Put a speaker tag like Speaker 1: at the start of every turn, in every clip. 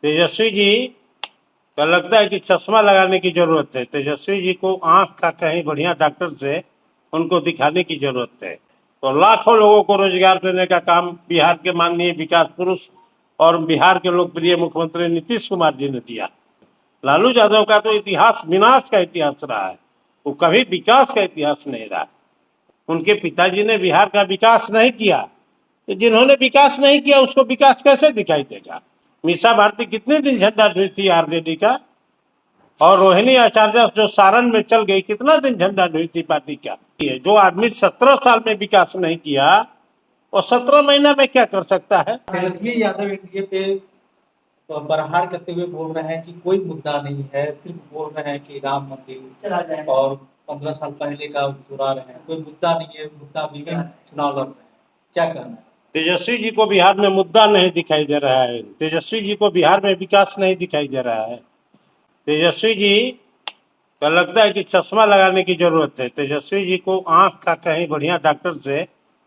Speaker 1: तेजस्वी जी का लगता है कि चश्मा लगाने की जरूरत है। तेजस्वी जी को आंख का कहीं बढ़िया डॉक्टर से उनको दिखाने की जरूरत है। तो लाखों लोगों को रोजगार देने का काम बिहार के माननीय विकास पुरुष और बिहार के लोकप्रिय मुख्यमंत्री नीतीश कुमार जी ने दिया। लालू यादव का तो इतिहास विनाश का इतिहास रहा है, वो कभी विकास का इतिहास नहीं रहा। उनके पिताजी ने बिहार का विकास नहीं किया, तो जिन्होंने विकास नहीं किया उसको विकास कैसे दिखाई देगा। मीसा भारती कितने दिन झंडा ढोई थी आरजेडी का, और रोहिणी आचार्य जो सारण में चल गई कितना दिन झंडा ढोई थी पार्टी का। जो आदमी 17 साल में विकास नहीं किया वो 17 महीना में क्या कर सकता है।
Speaker 2: तेजस्वी यादव एनडीए पे प्रहार करते हुए बोल रहे हैं कि कोई मुद्दा नहीं है, सिर्फ बोल रहे हैं कि राम मंदिर चला जाए और 15 साल पहले का चुरा रहे हैं, कोई मुद्दा नहीं है, मुद्दा विहीन चुनाव लड़ रहे हैं, क्या कहना है।
Speaker 1: तेजस्वी जी को बिहार में मुद्दा नहीं दिखाई दे रहा है, तेजस्वी जी को बिहार में विकास नहीं दिखाई दे रहा है। तेजस्वी जी का लगता है कि चश्मा लगाने की जरूरत है। तेजस्वी जी को आंख का कहीं बढ़िया डॉक्टर से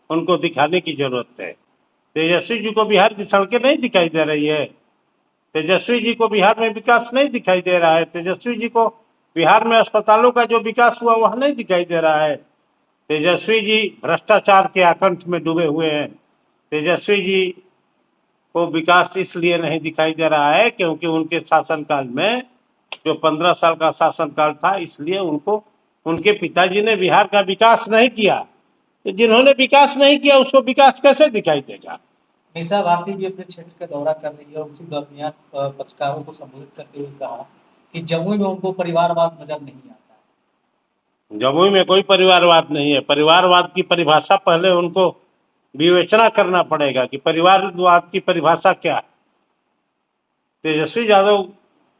Speaker 1: उनको दिखाने की जरूरत है। तेजस्वी जी को बिहार की सड़कें नहीं दिखाई दे रही है, तेजस्वी जी को बिहार में विकास नहीं दिखाई दे रहा है, तेजस्वी जी को बिहार में अस्पतालों का जो विकास हुआ वह नहीं दिखाई दे रहा है। तेजस्वी जी भ्रष्टाचार के आकंठ में डूबे हुए हैं। तेजस्वी जी को विकास इसलिए नहीं दिखाई दे रहा है क्योंकि उनके शासनकाल में जो 15 साल का शासनकाल था, इसलिए उनको उनके पिताजी ने बिहार का विकास नहीं किया। तो जिन्होंने विकास नहीं किया उसको विकास कैसे दिखाई देगा।
Speaker 2: मीसा भारती भी अपने क्षेत्र का दौरा कर रही है, उसी दरमियान पत्रकारों को संबोधित करते हुए कहा कि जमुई में उनको परिवारवाद नजर नहीं आता है।
Speaker 1: जमुई में कोई परिवारवाद नहीं है। परिवारवाद की परिभाषा पहले उनको विवेचना करना पड़ेगा कि परिवारवाद की परिभाषा क्या है। तेजस्वी यादव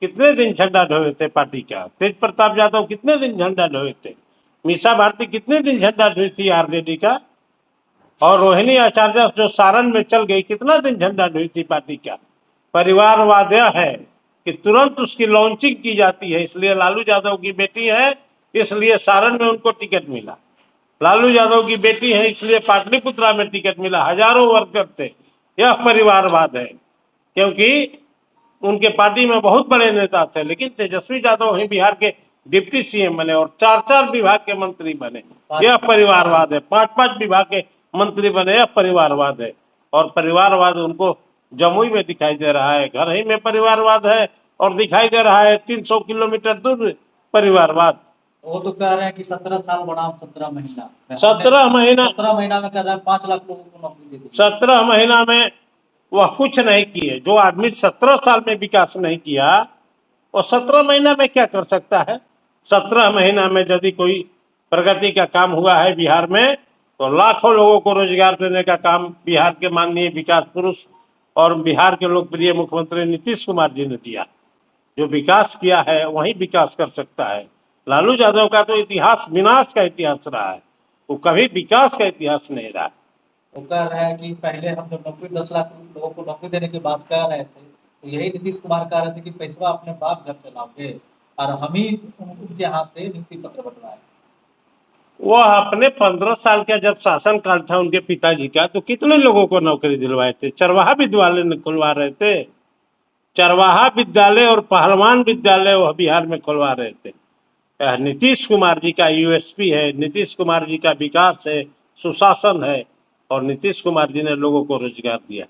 Speaker 1: कितने दिन झंडा ढोए थे पार्टी का, तेज प्रताप यादव कितने दिन झंडा ढोए थे, मीसा भारती कितने दिन झंडा ढोई थी आरजेडी का, और रोहिणी आचार्य जो सारण में चल गई कितना दिन झंडा ढोई थी पार्टी का। परिवारवाद यह है कि तुरंत उसकी लॉन्चिंग की जाती है, इसलिए लालू यादव की बेटी है इसलिए सारण में उनको टिकट मिला, लालू यादव की बेटी है इसलिए पाटलिपुत्रा में टिकट मिला, हजारों वर्कर थे। यह परिवारवाद है, क्योंकि उनके पार्टी में बहुत बड़े नेता थे, लेकिन तेजस्वी यादव ही बिहार के डिप्टी सीएम बने और 4-4 विभाग के मंत्री बने। यह परिवारवाद है। 5-5 विभाग के मंत्री बने, यह परिवारवाद है। और परिवारवाद उनको जमुई में दिखाई दे रहा है, घर ही में परिवारवाद है, और दिखाई दे रहा है 300 किलोमीटर दूर परिवारवाद।
Speaker 2: वो तो कह रहे हैं कि 17 साल बनाम 17 महीना,
Speaker 1: 17 महीना
Speaker 2: 17 महीना में कह रहे हैं 5 लाख लोगों को नौकरी दे दी।
Speaker 1: 17 महीना में वह कुछ नहीं किए। जो आदमी 17 साल में विकास नहीं किया वो 17 महीना में क्या कर सकता है। 17 महीना में यदि कोई प्रगति का काम हुआ है बिहार में, तो लाखों लोगों को रोजगार देने का काम बिहार के माननीय विकास पुरुष और बिहार के लोकप्रिय मुख्यमंत्री नीतीश कुमार जी ने दिया। जो विकास किया है वही विकास कर सकता है। लालू यादव का तो इतिहास विनाश का इतिहास रहा है, वो कभी विकास का इतिहास नहीं रहा।
Speaker 2: वो कह रहे हैं कि पहले हम जब नौकरी 10 लाख लोगों को नौकरी देने की बात कर रहे थे, तो यही नीतीश कुमार कह रहे थे कि पैसा अपने बाप घर से लाओगे और हम ही उनके हाथ से नियुक्ति पत्र बंटवाए।
Speaker 1: वह अपने 15 साल का जब शासन काल था उनके पिताजी का, तो कितने लोगों को नौकरी दिलवाए थे। चरवाहा विद्यालय खुलवा रहे थे, चरवाहा विद्यालय और पहलवान विद्यालय वह बिहार में खुलवा रहे थे। यह नीतीश कुमार जी का यूएसपी है, नीतीश कुमार जी का विकास है, सुशासन है, और नीतीश कुमार जी ने लोगों को रोजगार दिया।